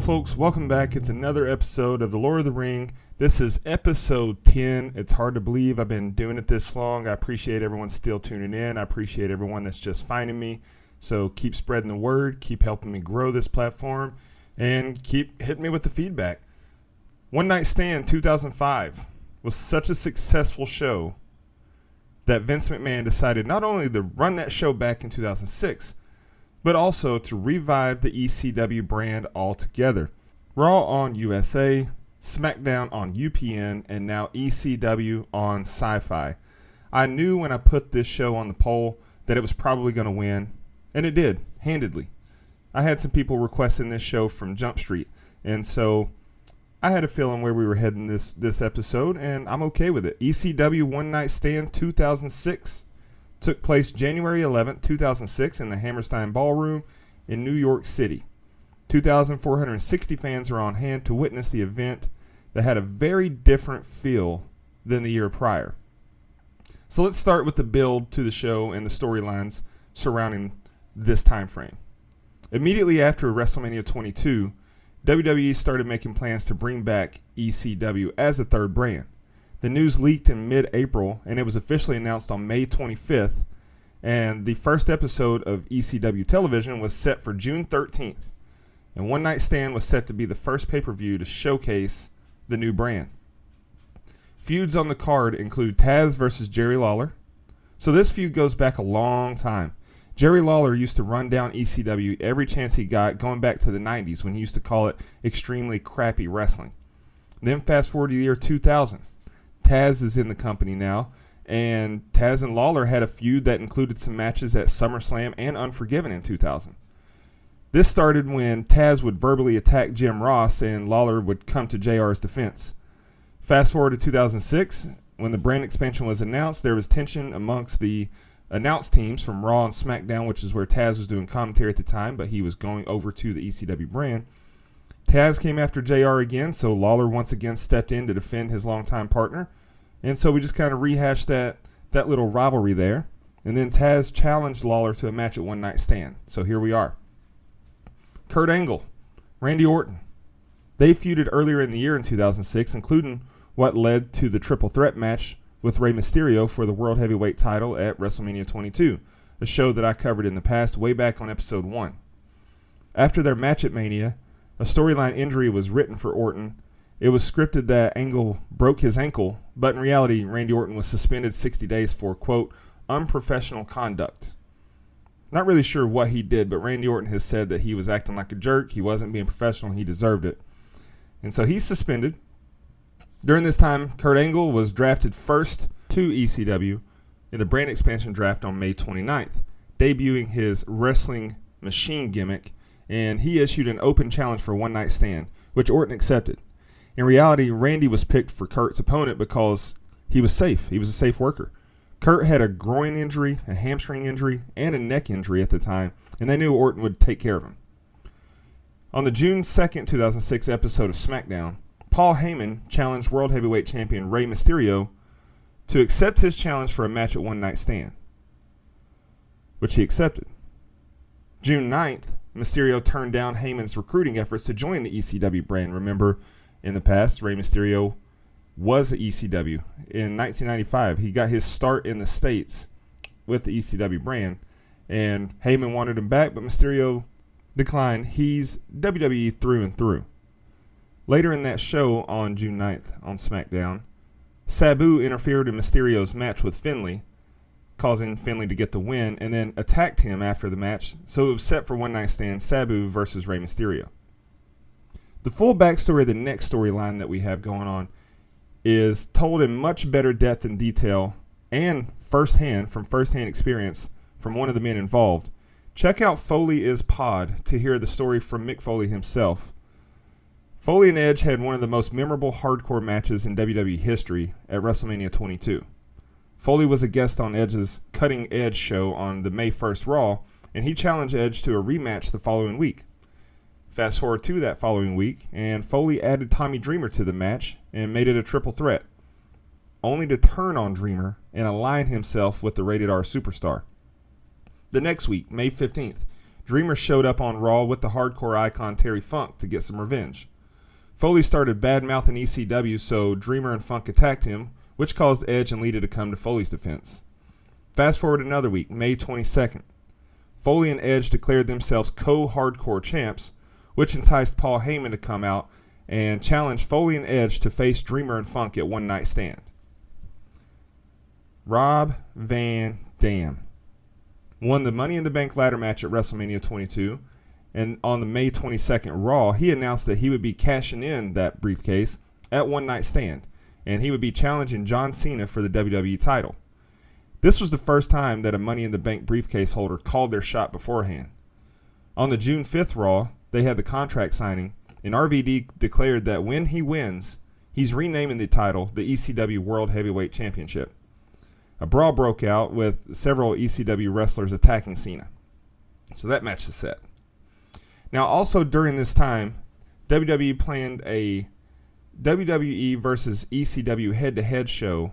folks, welcome back. It's another episode of The Lord of the Ring. This is episode 10. It's hard to believe I've been doing it this long. I appreciate everyone still tuning in. I appreciate everyone that's just finding me. So keep spreading the word, keep helping me grow this platform, and keep hitting me with the feedback. One Night Stand 2005 was such a successful show that Vince McMahon decided not only to run that show back in 2006, but also to revive the ECW brand altogether. Raw on USA, SmackDown on UPN, and now ECW on Sci-Fi. I knew when I put this show on the poll that it was probably going to win, and it did, handedly. I had some people requesting this show from Jump Street, and so I had a feeling where we were heading this episode, and I'm okay with it. ECW One Night Stand 2006 took place January 11th, 2006 in the Hammerstein Ballroom in New York City. 2,460 fans were on hand to witness the event that had a very different feel than the year prior. So let's start with the build to the show and the storylines surrounding this time frame. Immediately after WrestleMania 22, WWE started making plans to bring back ECW as a third brand. The news leaked in mid-April, and it was officially announced on May 25th, and the first episode of ECW television was set for June 13th, and One Night Stand was set to be the first pay-per-view to showcase the new brand. Feuds on the card include Taz versus Jerry Lawler. So this feud goes back a long time. Jerry Lawler used to run down ECW every chance he got, going back to the 90s when he used to call it extremely crappy wrestling. Then fast forward to the year 2000. Taz is in the company now, and Taz and Lawler had a feud that included some matches at SummerSlam and Unforgiven in 2000. This started when Taz would verbally attack Jim Ross and Lawler would come to JR's defense. Fast forward to 2006, when the brand expansion was announced, there was tension amongst the announced teams from Raw and SmackDown, which is where Taz was doing commentary at the time, but he was going over to the ECW brand. Taz came after JR again, so Lawler once again stepped in to defend his longtime partner. And so we just kind of rehashed that little rivalry there. And then Taz challenged Lawler to a match at One Night Stand. So here we are. Kurt Angle, Randy Orton. They feuded earlier in the year in 2006, including what led to the triple threat match with Rey Mysterio for the World Heavyweight title at WrestleMania 22, a show that I covered in the past way back on episode 1. After their match at Mania, a storyline injury was written for Orton. It was scripted that Angle broke his ankle, but in reality, Randy Orton was suspended 60 days for, quote, unprofessional conduct. Not really sure what he did, but Randy Orton has said that he was acting like a jerk, he wasn't being professional, and he deserved it. And so he's suspended. During this time, Kurt Angle was drafted first to ECW in the brand expansion draft on May 29th, debuting his wrestling machine gimmick, and he issued an open challenge for One Night Stand, which Orton accepted. In reality, Randy was picked for Kurt's opponent because he was safe. He was a safe worker. Kurt had a groin injury, a hamstring injury, and a neck injury at the time, and they knew Orton would take care of him. On the June 2nd, 2006 episode of SmackDown, Paul Heyman challenged World Heavyweight Champion Rey Mysterio to accept his challenge for a match at One Night Stand, which he accepted. June 9th, Mysterio turned down Heyman's recruiting efforts to join the ECW brand. Remember, in the past, Rey Mysterio was at ECW. In 1995, he got his start in the States with the ECW brand, and Heyman wanted him back, but Mysterio declined. He's WWE through and through. Later in that show on June 9th on SmackDown, Sabu interfered in Mysterio's match with Finlay, causing Finlay to get the win, and then attacked him after the match, so it was set for One Night Stand, Sabu versus Rey Mysterio. The full backstory of the next storyline that we have going on is told in much better depth and detail, and from firsthand experience from one of the men involved. Check out Foley is Pod to hear the story from Mick Foley himself. Foley and Edge had one of the most memorable hardcore matches in WWE history at WrestleMania 22. Foley was a guest on Edge's Cutting Edge show on the May 1st Raw, and he challenged Edge to a rematch the following week. Fast forward to that following week, and Foley added Tommy Dreamer to the match and made it a triple threat, only to turn on Dreamer and align himself with the Rated R superstar. The next week, May 15th, Dreamer showed up on Raw with the hardcore icon Terry Funk to get some revenge. Foley started bad-mouthing ECW, so Dreamer and Funk attacked him, which caused Edge and Lita to come to Foley's defense. Fast forward another week, May 22nd. Foley and Edge declared themselves co-hardcore champs, which enticed Paul Heyman to come out and challenge Foley and Edge to face Dreamer and Funk at One Night Stand. Rob Van Dam won the Money in the Bank ladder match at WrestleMania 22, and on the May 22nd Raw, he announced that he would be cashing in that briefcase at One Night Stand, and he would be challenging John Cena for the WWE title. This was the first time that a Money in the Bank briefcase holder called their shot beforehand. On the June 5th Raw, they had the contract signing, and RVD declared that when he wins, he's renaming the title the ECW World Heavyweight Championship. A brawl broke out with several ECW wrestlers attacking Cena. So that match is set. Now, also during this time, WWE planned a WWE versus ECW head-to-head show.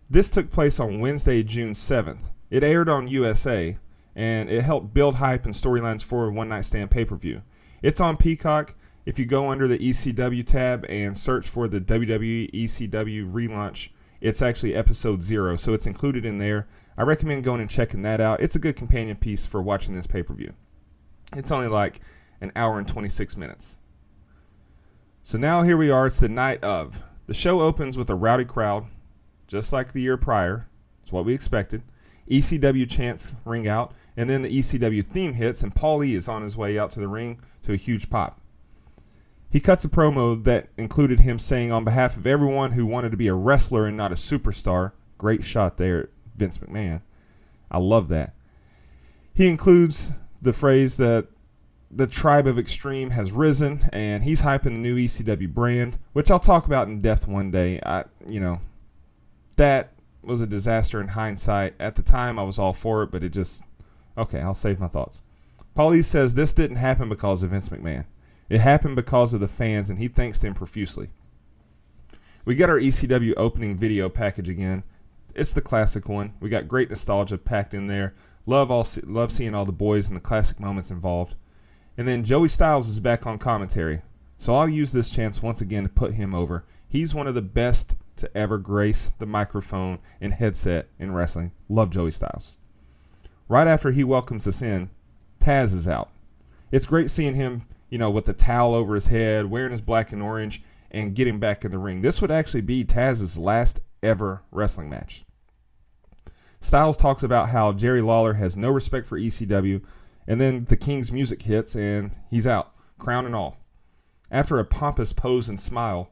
This took place on Wednesday, June 7th. It aired on USA, and it helped build hype and storylines for a One Night Stand pay-per-view. It's on Peacock. If you go under the ECW tab and search for the WWE ECW relaunch, it's actually episode 0, so it's included in there. I recommend going and checking that out. It's a good companion piece for watching this pay-per-view. It's only like an hour and 26 minutes. So now here we are. It's the night of. The show opens with a rowdy crowd, just like the year prior. It's what we expected. ECW chants ring out, and then the ECW theme hits, and Paul E is on his way out to the ring to a huge pop. He cuts a promo that included him saying, on behalf of everyone who wanted to be a wrestler and not a superstar, great shot there, Vince McMahon. I love that. He includes the phrase that the tribe of Extreme has risen, and he's hyping the new ECW brand, which I'll talk about in depth one day. That was a disaster in hindsight. At the time, I was all for it, but I'll save my thoughts. Paulie says this didn't happen because of Vince McMahon. It happened because of the fans, and he thanks them profusely. We get our ECW opening video package again. It's the classic one. We got great nostalgia packed in there. Love seeing all the boys and the classic moments involved. And then Joey Styles is back on commentary. So I'll use this chance once again to put him over. He's one of the best to ever grace the microphone and headset in wrestling. Love Joey Styles. Right after he welcomes us in, Taz is out. It's great seeing him, with the towel over his head, wearing his black and orange, and getting back in the ring. This would actually be Taz's last ever wrestling match. Styles talks about how Jerry Lawler has no respect for ECW, and then the King's music hits, and he's out, crown and all. After a pompous pose and smile,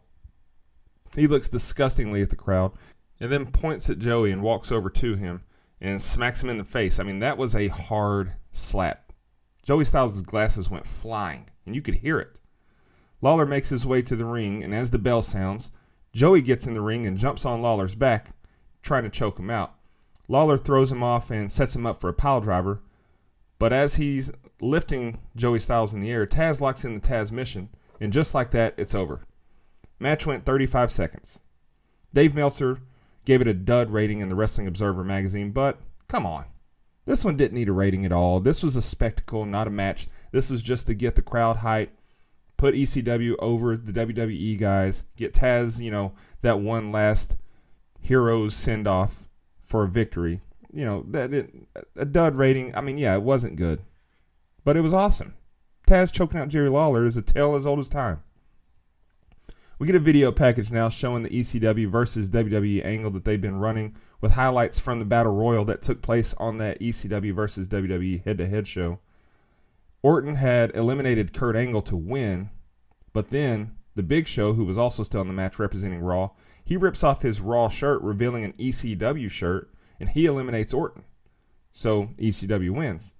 he looks disgustingly at the crowd, and then points at Joey and walks over to him and smacks him in the face. I mean, that was a hard slap. Joey Styles' glasses went flying, and you could hear it. Lawler makes his way to the ring, and as the bell sounds, Joey gets in the ring and jumps on Lawler's back, trying to choke him out. Lawler throws him off and sets him up for a pile driver, but as he's lifting Joey Styles in the air, Taz locks in the Taz mission, and just like that, it's over. Match went 35 seconds. Dave Meltzer gave it a dud rating in the Wrestling Observer magazine, but come on. This one didn't need a rating at all. This was a spectacle, not a match. This was just to get the crowd hype, put ECW over the WWE guys, get Taz, that one last hero's send-off for a victory. A dud rating. I mean, yeah, it wasn't good, but it was awesome. Taz choking out Jerry Lawler is a tale as old as time. We get a video package now showing the ECW versus WWE angle that they've been running with highlights from the Battle Royal that took place on that ECW versus WWE head-to-head show. Orton had eliminated Kurt Angle to win, but then the Big Show, who was also still in the match representing Raw, he rips off his Raw shirt, revealing an ECW shirt, and he eliminates Orton. So ECW wins.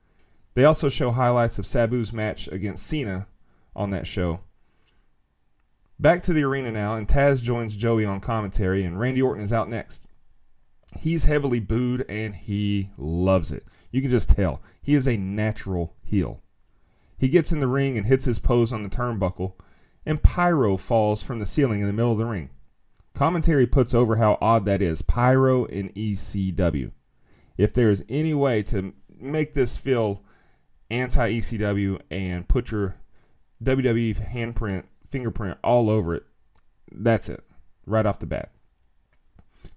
They also show highlights of Sabu's match against Cena on that show. Back to the arena now, and Taz joins Joey on commentary, and Randy Orton is out next. He's heavily booed, and he loves it. You can just tell. He is a natural heel. He gets in the ring and hits his pose on the turnbuckle, and pyro falls from the ceiling in the middle of the ring. Commentary puts over how odd that is. Pyro in ECW. If there is any way to make this feel anti-ECW and put your WWE fingerprint all over it. That's it, right off the bat.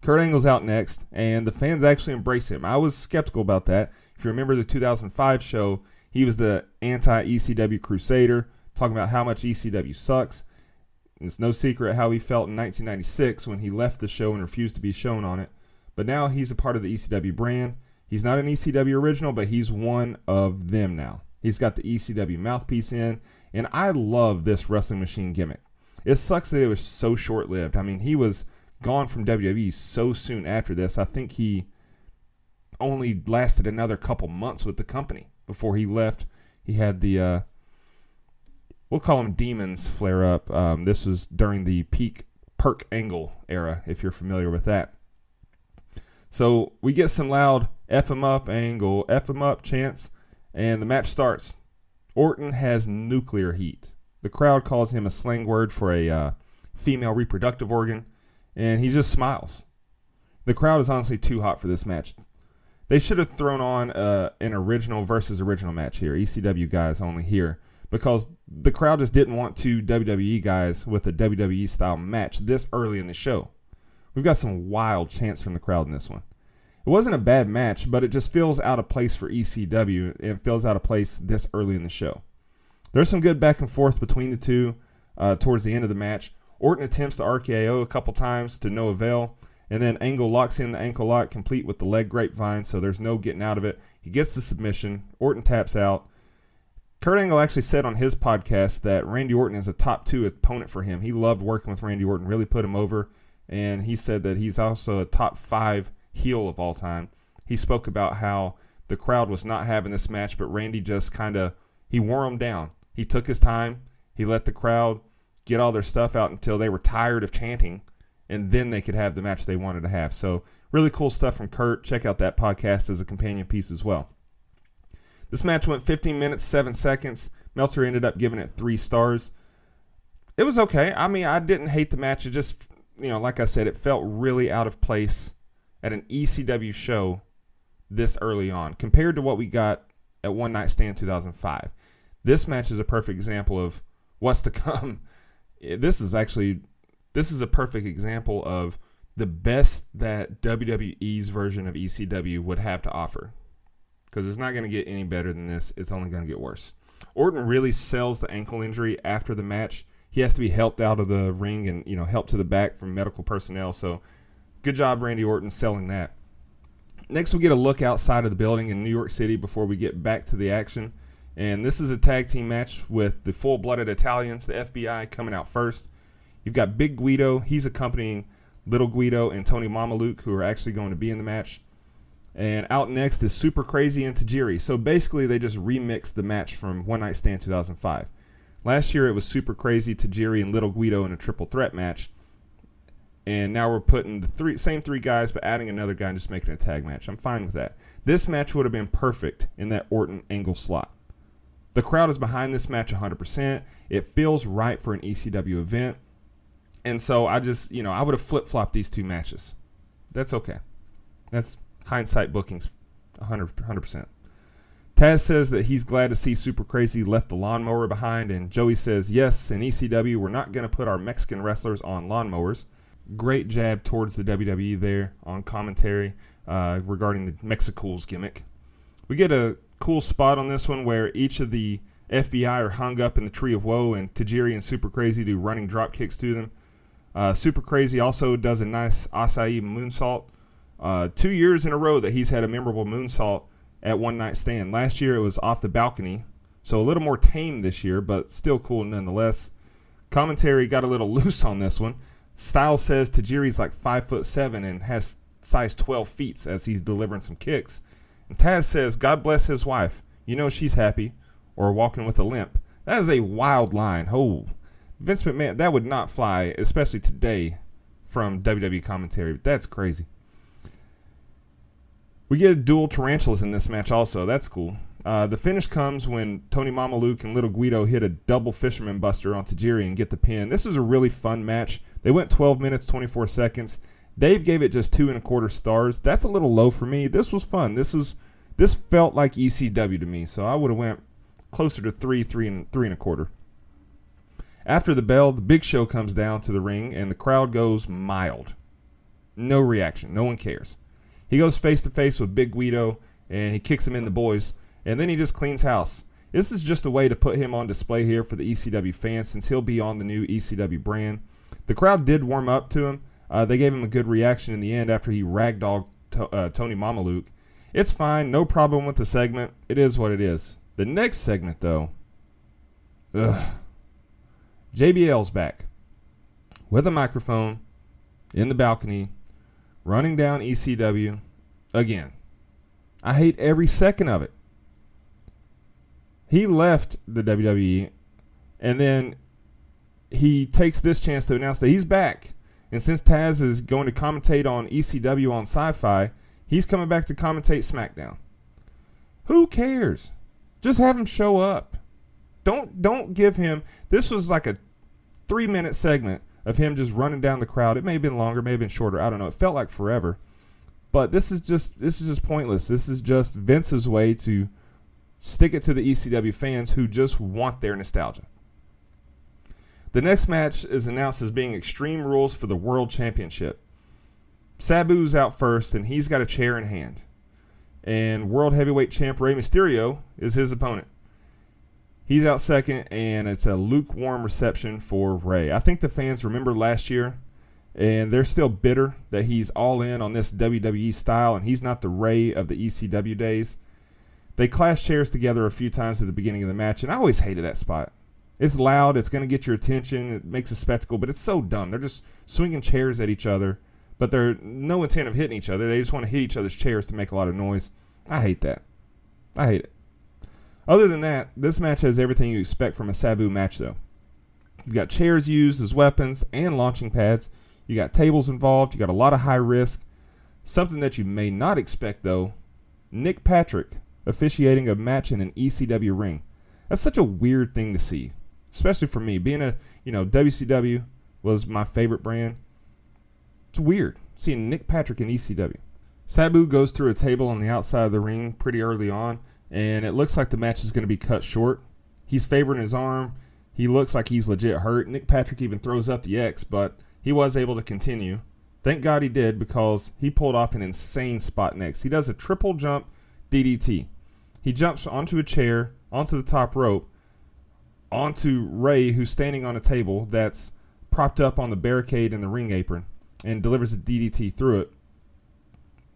Kurt Angle's out next, and the fans actually embrace him. I was skeptical about that. If you remember the 2005 show, he was the anti-ECW crusader, talking about how much ECW sucks. It's no secret how he felt in 1996 when he left the show and refused to be shown on it. But now he's a part of the ECW brand. He's not an ECW original, but he's one of them now. He's got the ECW mouthpiece in, and I love this wrestling machine gimmick. It sucks that it was so short-lived. I mean, he was gone from WWE so soon after this. I think he only lasted another couple months with the company before he left. He had the, we'll call them demons flare up. This was during the peak Perk Angle era, if you're familiar with that. So we get some loud F him up Angle, F him up chants, and the match starts. Orton has nuclear heat. The crowd calls him a slang word for a female reproductive organ, and he just smiles. The crowd is honestly too hot for this match. They should have thrown on an original versus original match here, ECW guys only here, because the crowd just didn't want two WWE guys with a WWE style match this early in the show. We've got some wild chants from the crowd in this one. It wasn't a bad match, but it just feels out of place for ECW, and it feels out of place this early in the show. There's some good back and forth between the two towards the end of the match. Orton attempts the RKO a couple times to no avail, and then Angle locks in the ankle lock complete with the leg grapevine, so there's no getting out of it. He gets the submission. Orton taps out. Kurt Angle actually said on his podcast that Randy Orton is a top 2 opponent for him. He loved working with Randy Orton, really put him over, and he said that he's also a top 5 heel of all time. He spoke about how the crowd was not having this match, but Randy just he wore them down. He took his time. He let the crowd get all their stuff out until they were tired of chanting, and then they could have the match they wanted to have. So really cool stuff from Kurt. Check out that podcast as a companion piece as well. This match went 15 minutes, 7 seconds. Meltzer ended up giving it 3 stars. It was okay. I mean, I didn't hate the match. It just, like I said, it felt really out of place at an ECW show this early on compared to what we got at One Night Stand 2005. This match is a perfect example of what's to come. This is a perfect example of the best that WWE's version of ECW would have to offer, because it's not going to get any better than this. It's only going to get worse. Orton really sells the ankle injury after the match. He has to be helped out of the ring and helped to the back from medical personnel. So good job, Randy Orton, selling that. Next, we get a look outside of the building in New York City before we get back to the action. And this is a tag team match with the full-blooded Italians, the FBI, coming out first. You've got Big Guido. He's accompanying Little Guido and Tony Mamaluke, who are actually going to be in the match. And out next is Super Crazy and Tajiri. So basically, they just remixed the match from One Night Stand 2005. Last year, it was Super Crazy, Tajiri, and Little Guido in a triple threat match. And now we're putting the same three guys, but adding another guy and just making it a tag match. I'm fine with that. This match would have been perfect in that Orton Angle slot. The crowd is behind this match 100%. It feels right for an ECW event. And so I just, I would have flip-flopped these two matches. That's okay. That's hindsight bookings 100%. Taz says that he's glad to see Super Crazy left the lawnmower behind. And Joey says, yes, in ECW, we're not going to put our Mexican wrestlers on lawnmowers. Great jab towards the WWE there on commentary regarding the Mexicools gimmick. We get a cool spot on this one where each of the FBI are hung up in the Tree of Woe, and Tajiri and Super Crazy do running drop kicks to them. Super Crazy also does a nice acai moonsault. 2 years in a row that he's had a memorable moonsault at One Night Stand. Last year it was off the balcony, so a little more tame this year, but still cool nonetheless. Commentary got a little loose on this one. Styles says Tajiri's like 5'7" and has size 12 feet as he's delivering some kicks. And Taz says, God bless his wife. She's happy, or walking with a limp. That is a wild line. Oh, Vince McMahon, that would not fly, especially today from WWE commentary. But that's crazy. We get a dual tarantulas in this match also. That's cool. The finish comes when Tony Mamaluke and Little Guido hit a double fisherman buster on Tajiri and get the pin. This is a really fun match. They went 12 minutes, 24 seconds. Dave gave it just 2.25 stars. That's a little low for me. This was fun. This is This felt like ECW to me, so I would have went closer to 3.25. After the bell, the Big Show comes down to the ring, and the crowd goes mild. No reaction. No one cares. He goes face-to-face with Big Guido, and he kicks him in the boys, and then he just cleans house. This is just a way to put him on display here for the ECW fans, since he'll be on the new ECW brand. The crowd did warm up to him. They gave him a good reaction in the end after he ragdolled Tony Mamaluke. It's fine. No problem with the segment. It is what it is. The next segment, though, JBL's back with a microphone in the balcony, running down ECW again. I hate every second of it. He left the WWE, and then he takes this chance to announce that he's back. And since Taz is going to commentate on ECW on Sci-Fi, he's coming back to commentate SmackDown. Who cares? Just have him show up. Don't give him... This was like a 3-minute segment of him just running down the crowd. It may have been longer, may have been shorter. I don't know. It felt like forever. But this is just pointless. This is just Vince's way to stick it to the ECW fans who just want their nostalgia. The next match is announced as being Extreme Rules for the World Championship. Sabu's out first, and he's got a chair in hand. And World Heavyweight Champ Rey Mysterio is his opponent. He's out second, and it's a lukewarm reception for Rey. I think the fans remember last year, and they're still bitter that he's all in on this WWE style, and he's not the Rey of the ECW days. They clashed chairs together a few times at the beginning of the match, and I always hated that spot. It's loud. It's going to get your attention. It makes a spectacle, but it's so dumb. They're just swinging chairs at each other, but they're no intent of hitting each other. They just want to hit each other's chairs to make a lot of noise. I hate that. I hate it. Other than that, this match has everything you expect from a Sabu match, though. You've got chairs used as weapons and launching pads. You got tables involved. You got a lot of high risk. Something that you may not expect, though, Nick Patrick officiating a match in an ECW ring. That's such a weird thing to see, especially for me. Being WCW was my favorite brand. It's weird seeing Nick Patrick in ECW. Sabu goes through a table on the outside of the ring pretty early on, and it looks like the match is going to be cut short. He's favoring his arm. He looks like he's legit hurt. Nick Patrick even throws up the X, but he was able to continue. Thank God he did, because he pulled off an insane spot next. He does a triple jump DDT. He jumps onto a chair, onto the top rope, onto Rey, who's standing on a table that's propped up on the barricade in the ring apron, and delivers a DDT through it.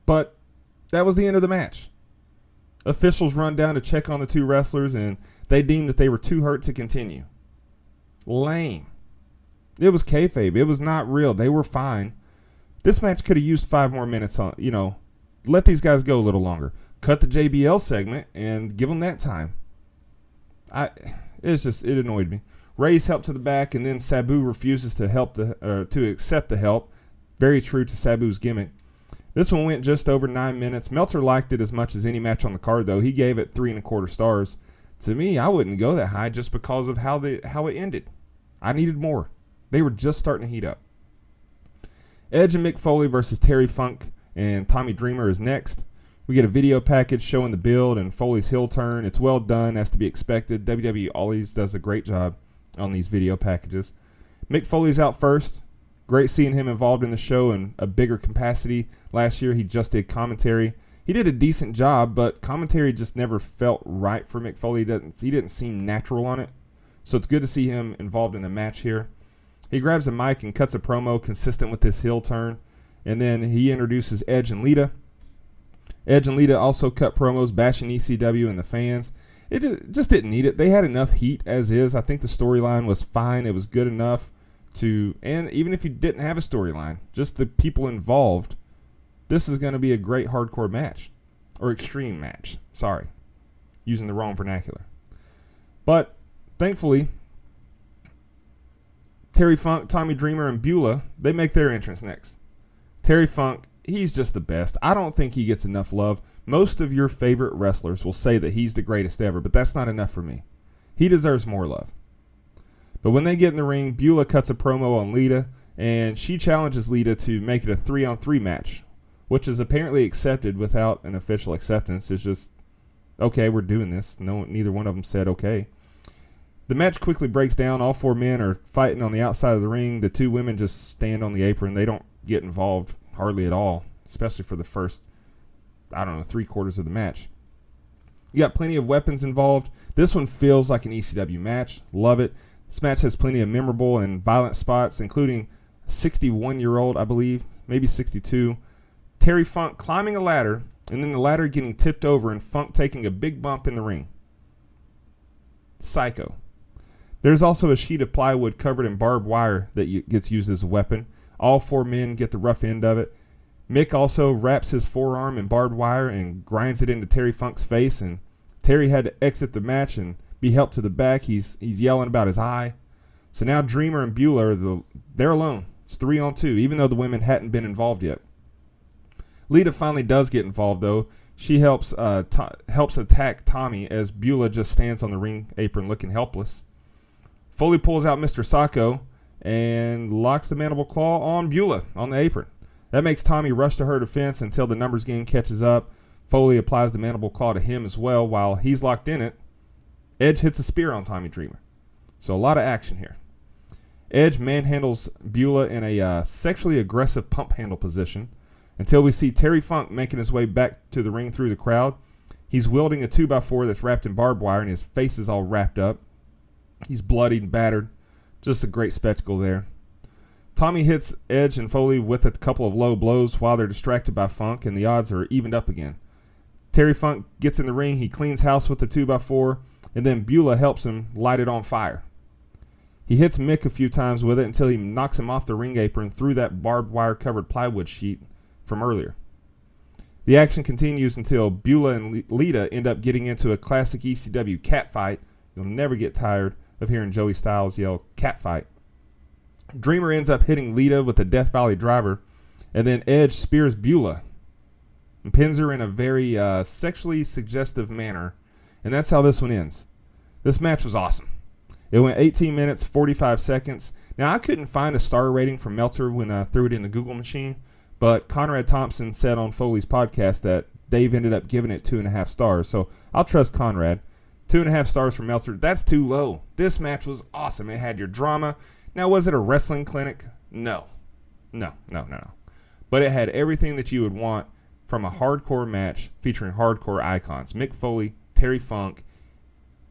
But that was the end of the match. Officials run down to check on the two wrestlers, and they deemed that they were too hurt to continue. Lame. It was kayfabe. It was not real. They were fine. This match could have used 5 more minutes on, let these guys go a little longer. Cut the JBL segment and give them that time. It annoyed me. Rey's helped to the back, and then Sabu refuses to accept the help. Very true to Sabu's gimmick. This one went just over 9 minutes. Meltzer liked it as much as any match on the card, though. He gave it 3.25 stars. To me, I wouldn't go that high just because of how it ended. I needed more. They were just starting to heat up. Edge and Mick Foley versus Terry Funk and Tommy Dreamer is next. We get a video package showing the build and Foley's heel turn. It's well done, as to be expected. WWE always does a great job on these video packages. Mick Foley's out first. Great seeing him involved in the show in a bigger capacity. Last year, he just did commentary. He did a decent job, but commentary just never felt right for Mick Foley. He didn't seem natural on it. So it's good to see him involved in a match here. He grabs a mic and cuts a promo consistent with this heel turn. And then he introduces Edge and Lita. Edge and Lita also cut promos bashing ECW and the fans. It just didn't need it. They had enough heat as is. I think the storyline was fine. It was good enough and even if you didn't have a storyline, just the people involved, this is going to be a great hardcore match. Or extreme match. Sorry. Using the wrong vernacular. But, thankfully, Terry Funk, Tommy Dreamer, and Beulah, they make their entrance next. Terry Funk, he's just the best. I don't think he gets enough love. Most of your favorite wrestlers will say that he's the greatest ever, but that's not enough for me. He deserves more love. But when they get in the ring, Beulah cuts a promo on Lita, and she challenges Lita to make it a 3-on-3 match, which is apparently accepted without an official acceptance. It's just, okay, we're doing this. Neither one of them said okay. The match quickly breaks down. All 4 men are fighting on the outside of the ring. The 2 women just stand on the apron. They don't get involved hardly at all, especially for the first, 3/4 of the match. You got plenty of weapons involved. This one feels like an ECW match. Love it. This match has plenty of memorable and violent spots, including a 61-year-old, I believe, maybe 62, Terry Funk climbing a ladder, and then the ladder getting tipped over and Funk taking a big bump in the ring. Psycho. There's also a sheet of plywood covered in barbed wire that gets used as a weapon. All 4 men get the rough end of it. Mick also wraps his forearm in barbed wire and grinds it into Terry Funk's face, and Terry had to exit the match and be helped to the back. He's yelling about his eye. So now Dreamer and Beulah, they're alone. It's 3-on-2, even though the women hadn't been involved yet. Lita finally does get involved, though. She helps attack Tommy as Beulah just stands on the ring apron looking helpless. Foley pulls out Mr. Sacco and locks the mandible claw on Beulah on the apron. That makes Tommy rush to her defense until the numbers game catches up. Foley applies the mandible claw to him as well. While he's locked in it, Edge hits a spear on Tommy Dreamer. So a lot of action here. Edge manhandles Beulah in a sexually aggressive pump handle position until we see Terry Funk making his way back to the ring through the crowd. He's wielding a 2x4 that's wrapped in barbed wire, and his face is all wrapped up. He's bloodied and battered. Just a great spectacle there. Tommy hits Edge and Foley with a couple of low blows while they're distracted by Funk, and the odds are evened up again. Terry Funk gets in the ring. He cleans house with the 2x4, and then Beulah helps him light it on fire. He hits Mick a few times with it until he knocks him off the ring apron through that barbed wire covered plywood sheet from earlier. The action continues until Beulah and Lita end up getting into a classic ECW cat fight. You'll never get tired of hearing Joey Styles yell cat fight. Dreamer ends up hitting Lita with the Death Valley driver, and then Edge spears Beulah and pins her in a very sexually suggestive manner, and that's how this one ends. This match was awesome. It went 18 minutes, 45 seconds. Now, I couldn't find a star rating from Meltzer when I threw it in the Google machine, but Conrad Thompson said on Foley's podcast that Dave ended up giving it 2.5 stars, so I'll trust Conrad. 2.5 stars from Meltzer. That's too low. This match was awesome. It had your drama. Now, was it a wrestling clinic? No. But it had everything that you would want from a hardcore match featuring hardcore icons. Mick Foley, Terry Funk,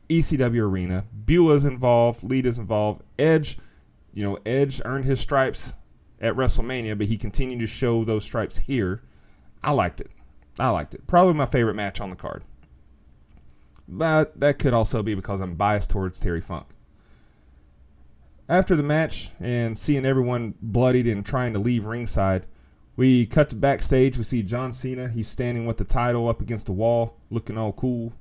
ECW Arena. Beulah's involved. Lita's involved. Edge earned his stripes at WrestleMania, but he continued to show those stripes here. I liked it. Probably my favorite match on the card. But that could also be because I'm biased towards Terry Funk. After the match and seeing everyone bloodied and trying to leave ringside, we cut to backstage. We see John Cena. He's standing with the title up against the wall, looking all cool.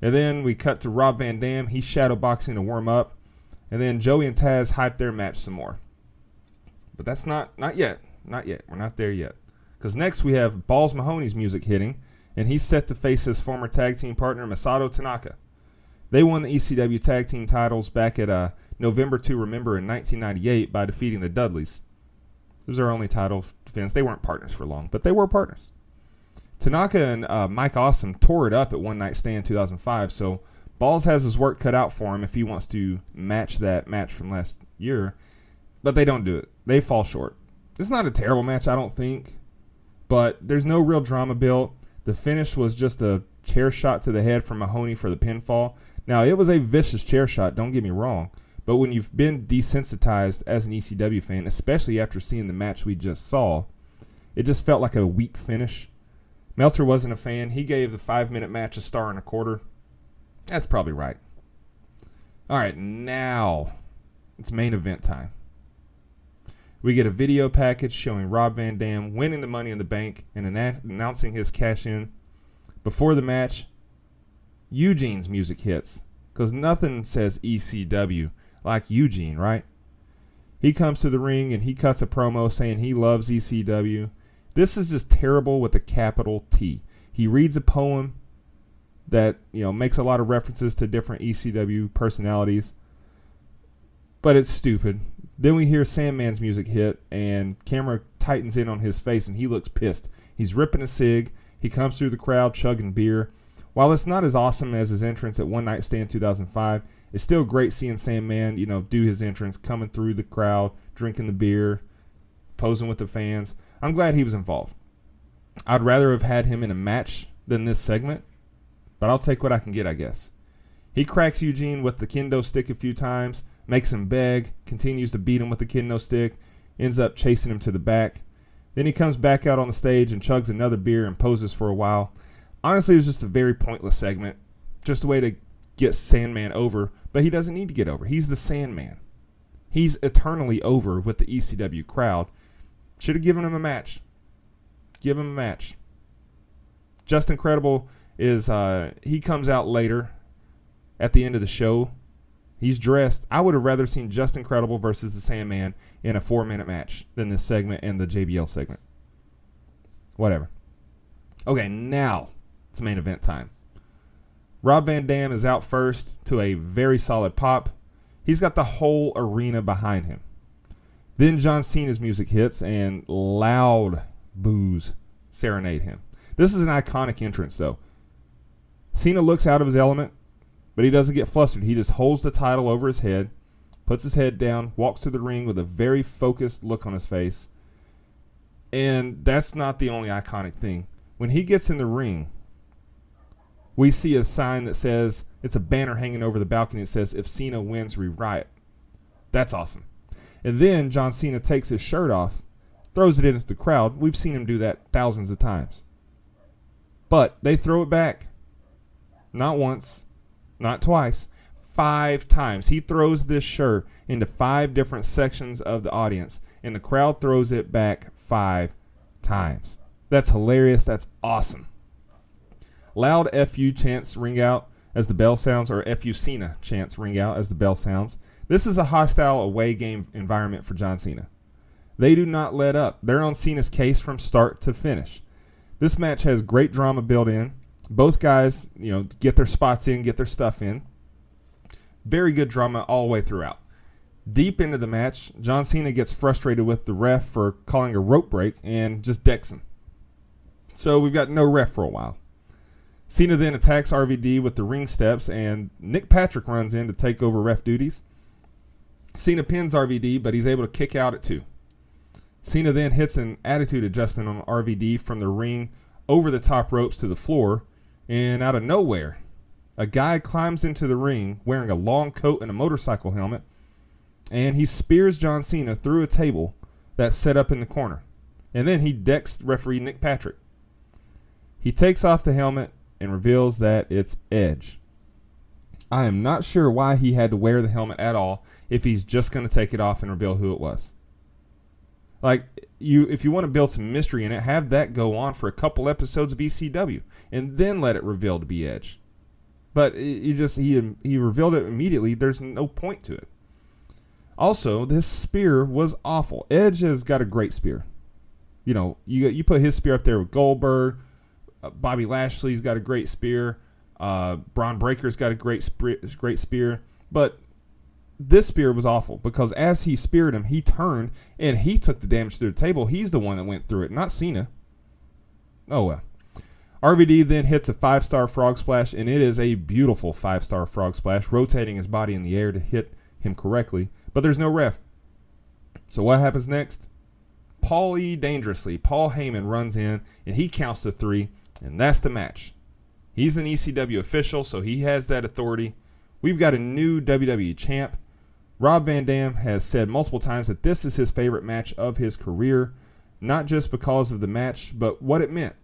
And then we cut to Rob Van Dam. He's shadowboxing to warm up. And then Joey and Taz hype their match some more. But that's not yet. We're not there yet. Because next we have Balls Mahoney's music hitting, and he's set to face his former tag team partner, Masato Tanaka. They won the ECW tag team titles back at November to Remember in 1998 by defeating the Dudleys. It was their only title defense. They weren't partners for long, but they were partners. Tanaka and Mike Awesome tore it up at One Night Stand 2005, so Balls has his work cut out for him if he wants to match that match from last year, but they don't do it. They fall short. It's not a terrible match, I don't think, but there's no real drama built. The finish was just a chair shot to the head from Mahoney for the pinfall. Now, it was a vicious chair shot, don't get me wrong, but when you've been desensitized as an ECW fan, especially after seeing the match we just saw, it just felt like a weak finish. Meltzer wasn't a fan. He gave the 5-minute match a 1.25 stars. That's probably right. All right, now it's main event time. We get a video package showing Rob Van Dam winning the Money in the Bank and announcing his cash-in. Before the match, Eugene's music hits, because nothing says ECW like Eugene, right? He comes to the ring and he cuts a promo saying he loves ECW. This is just terrible with a capital T. He reads a poem that, makes a lot of references to different ECW personalities, but it's stupid. Then we hear Sandman's music hit, and camera tightens in on his face, and he looks pissed. He's ripping a cig. He comes through the crowd chugging beer. While it's not as awesome as his entrance at One Night Stand 2005, it's still great seeing Sandman, do his entrance, coming through the crowd, drinking the beer, posing with the fans. I'm glad he was involved. I'd rather have had him in a match than this segment, but I'll take what I can get, I guess. He cracks Eugene with the kendo stick a few times, makes him beg, continues to beat him with the kendo stick, ends up chasing him to the back. Then he comes back out on the stage and chugs another beer and poses for a while. Honestly, it was just a very pointless segment, just a way to get Sandman over, but he doesn't need to get over. He's the Sandman. He's eternally over with the ECW crowd. Should have given him a match. Give him a match. Just Incredible is, he comes out later at the end of the show. He's dressed. I would have rather seen Just Incredible versus the Sandman in a 4-minute match than this segment and the JBL segment. Whatever. Okay, now it's main event time. Rob Van Dam is out first to a very solid pop. He's got the whole arena behind him. Then John Cena's music hits and loud boos serenade him. This is an iconic entrance, though. Cena looks out of his element, but he doesn't get flustered. He just holds the title over his head, puts his head down, walks to the ring with a very focused look on his face. And that's not the only iconic thing. When he gets in the ring, we see a sign that says, it's a banner hanging over the balcony that says, if Cena wins, we riot. That's awesome. And then John Cena takes his shirt off, throws it into the crowd. We've seen him do that thousands of times. But they throw it back. Not once, not twice, 5 times. He throws this shirt into 5 different sections of the audience, and the crowd throws it back 5 times. That's hilarious. That's awesome. Loud FU chants ring out as the bell sounds, or FU Cena chants ring out as the bell sounds. This is a hostile away game environment for John Cena. They do not let up. They're on Cena's case from start to finish. This match has great drama built in. Both guys, get their spots in, get their stuff in. Very good drama all the way throughout. Deep into the match, John Cena gets frustrated with the ref for calling a rope break and just decks him. So we've got no ref for a while. Cena then attacks RVD with the ring steps, and Nick Patrick runs in to take over ref duties. Cena pins RVD, but he's able to kick out at 2. Cena then hits an attitude adjustment on RVD from the ring over the top ropes to the floor, and out of nowhere, a guy climbs into the ring wearing a long coat and a motorcycle helmet, and he spears John Cena through a table that's set up in the corner. And then he decks referee Nick Patrick. He takes off the helmet and reveals that it's Edge. I am not sure why he had to wear the helmet at all if he's just going to take it off and reveal who it was. If you want to build some mystery in it, have that go on for a couple episodes of ECW and then let it reveal to be Edge. But he revealed it immediately. There's no point to it. Also, this spear was awful. Edge has got a great spear. You put his spear up there with Goldberg. Bobby Lashley's got a great spear. Braun Breaker's got a great spear. But this spear was awful because as he speared him, he turned and he took the damage to the table. He's the one that went through it, not Cena. Oh, well. RVD then hits a 5-star frog splash, and it is a beautiful 5-star frog splash, rotating his body in the air to hit him correctly. But there's no ref. So what happens next? Paul Heyman runs in, and he counts to 3, and that's the match. He's an ECW official, so he has that authority. We've got a new WWE champ. Rob Van Dam has said multiple times that this is his favorite match of his career, not just because of the match, but what it meant.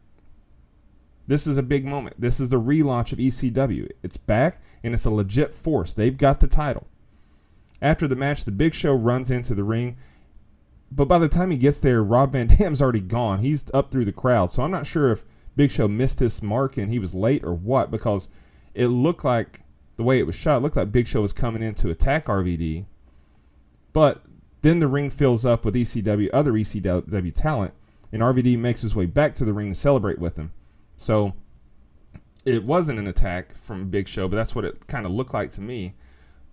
This is a big moment. This is the relaunch of ECW. It's back, and it's a legit force. They've got the title. After the match, the Big Show runs into the ring, but by the time he gets there, Rob Van Dam's already gone. He's up through the crowd, so I'm not sure if Big Show missed his mark and he was late or what, because it looked like, the way it was shot, it looked like Big Show was coming in to attack RVD, but then the ring fills up with other ECW talent, and RVD makes his way back to the ring to celebrate with him. So it wasn't an attack from Big Show, but that's what it kind of looked like to me.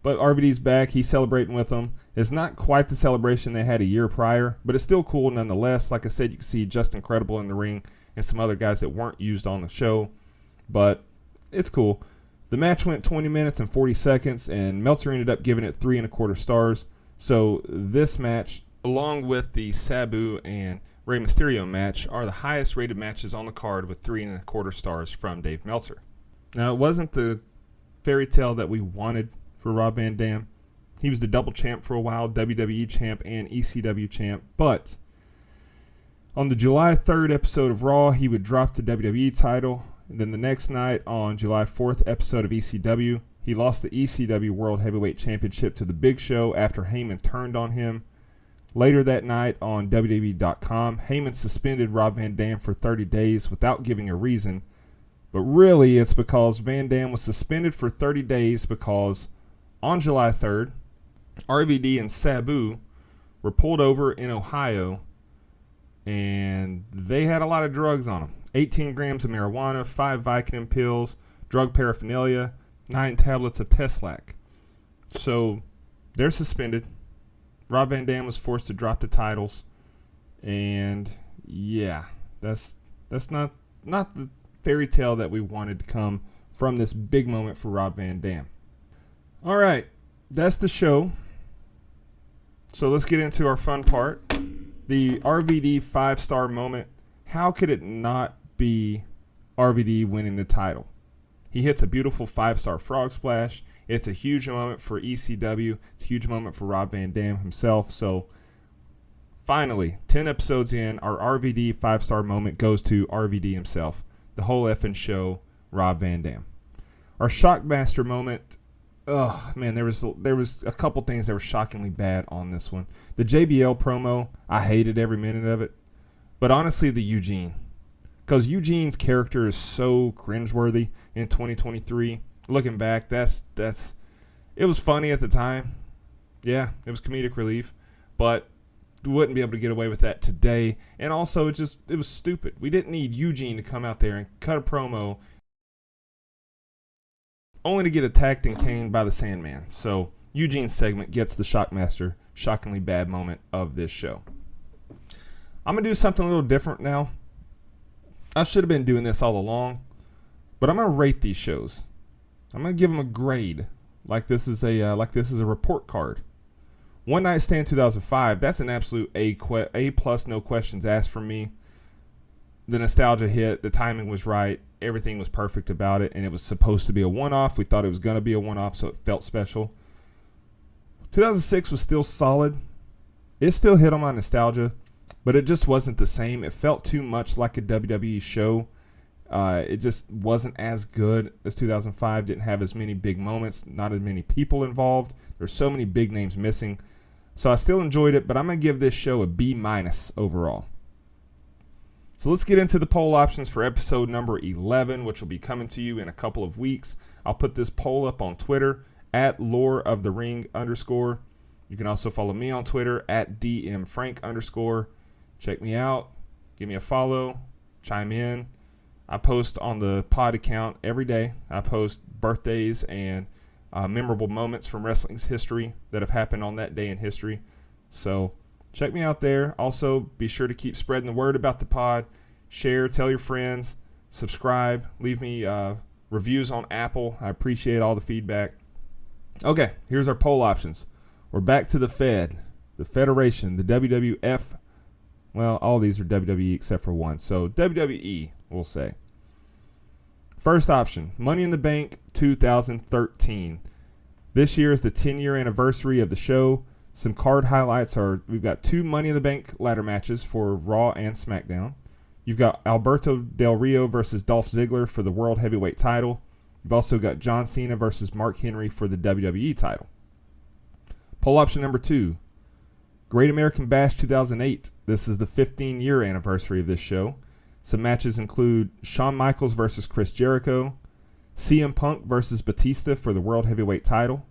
But RVD's back. He's celebrating with them. It's not quite the celebration they had a year prior, but it's still cool nonetheless. Like I said, you can see Just Incredible in the ring and some other guys that weren't used on the show, but it's cool. The match went 20 minutes and 40 seconds, and Meltzer ended up giving it 3.25 stars. So this match, along with the Sabu and Rey Mysterio match, are the highest rated matches on the card with 3.25 stars from Dave Meltzer. Now, it wasn't the fairy tale that we wanted for Rob Van Dam. He was the double champ for a while, WWE champ and ECW champ, but on the July 3rd episode of Raw, he would drop the WWE title. And then the next night on July 4th episode of ECW, he lost the ECW World Heavyweight Championship to The Big Show after Heyman turned on him. Later that night on WWE.com, Heyman suspended Rob Van Dam for 30 days without giving a reason. But really, it's because Van Dam was suspended for 30 days because on July 3rd, RVD and Sabu were pulled over in Ohio, and they had a lot of drugs on them. 18 grams of marijuana, 5 Vicodin pills, drug paraphernalia, 9 tablets of Teslac. So they're suspended. Rob Van Dam was forced to drop the titles. And yeah, that's not the fairy tale that we wanted to come from this big moment for Rob Van Dam. All right, that's the show. So let's get into our fun part. The RVD 5-star moment. How could it not be RVD winning the title? He hits a beautiful 5-star frog splash. It's a huge moment for ECW. It's a huge moment for Rob Van Dam himself. So finally, 10 episodes in, our RVD 5-star moment goes to RVD himself. The whole effing show, Rob Van Dam. Our Shockmaster moment. Oh man, there was a couple things that were shockingly bad on this one. The JBL promo, I hated every minute of it. But honestly, the Eugene. Because Eugene's character is so cringeworthy in 2023. Looking back, it was funny at the time. Yeah, it was comedic relief. But we wouldn't be able to get away with that today. And also, it was stupid. We didn't need Eugene to come out there and cut a promo only to get attacked and caned by the Sandman. So Eugene's segment gets the Shockmaster shockingly bad moment of this show. I'm going to do something a little different now. I should have been doing this all along, but I'm going to rate these shows. I'm going to give them a grade, like this is a report card. One Night Stand 2005, that's an absolute A+, no questions asked from me. The nostalgia hit, the timing was right, everything was perfect about it, and it was supposed to be a one-off. We thought it was going to be a one-off, so it felt special. 2006 was still solid. It still hit on my nostalgia, but it just wasn't the same. It felt too much like a WWE show. It just wasn't as good as 2005. Didn't have as many big moments, not as many people involved. There's so many big names missing. So I still enjoyed it, but I'm going to give this show a B- overall. So let's get into the poll options for episode number 11, which will be coming to you in a couple of weeks. I'll put this poll up on Twitter at @loreofthering_. You can also follow me on Twitter at @dmfrank_. Check me out. Give me a follow. Chime in. I post on the pod account every day. I post birthdays and memorable moments from wrestling's history that have happened on that day in history. So check me out there. Also, be sure to keep spreading the word about the pod. Share, tell your friends, subscribe, leave me reviews on Apple. I appreciate all the feedback. Okay, here's our poll options. We're back to the Fed, the Federation, the WWF. Well, all these are WWE except for one. So WWE, we'll say. First option, Money in the Bank 2013. This year is the 10-year anniversary of the show. Some card highlights are, we've got 2 Money in the Bank ladder matches for Raw and SmackDown. You've got Alberto Del Rio versus Dolph Ziggler for the World Heavyweight title. You've also got John Cena versus Mark Henry for the WWE title. Poll option number 2, Great American Bash 2008. This is the 15-year anniversary of this show. Some matches include Shawn Michaels versus Chris Jericho, CM Punk versus Batista for the World Heavyweight title,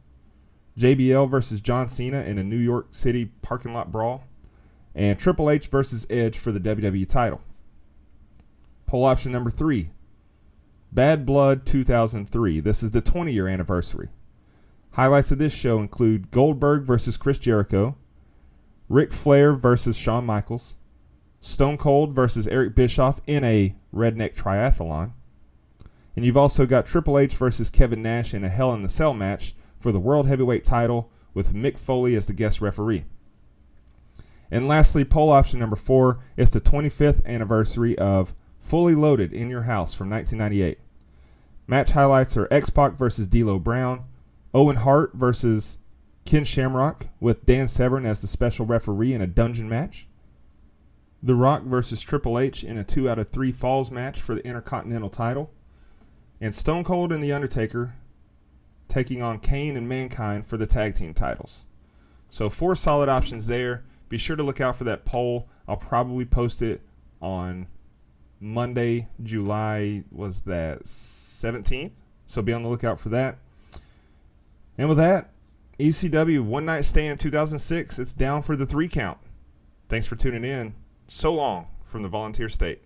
JBL versus John Cena in a New York City parking lot brawl, and Triple H versus Edge for the WWE title. Poll option number 3, Bad Blood 2003. This is the 20-year anniversary. Highlights of this show include Goldberg versus Chris Jericho, Ric Flair versus Shawn Michaels, Stone Cold versus Eric Bischoff in a redneck triathlon, and you've also got Triple H versus Kevin Nash in a Hell in the Cell match for the World Heavyweight title with Mick Foley as the guest referee. And lastly, poll option number 4 is the 25th anniversary of Fully Loaded in Your House from 1998. Match highlights are X-Pac versus D'Lo Brown, Owen Hart versus Ken Shamrock with Dan Severn as the special referee in a dungeon match, The Rock versus Triple H in a 2 out of 3 falls match for the Intercontinental title, and Stone Cold and The Undertaker taking on Kane and Mankind for the tag team titles. So 4 solid options there. Be sure to look out for that poll. I'll probably post it on Monday, July, was that 17th? So be on the lookout for that. And with that, ECW One Night Stand 2006, it's down for the 3 count. Thanks for tuning in. So long from the Volunteer State.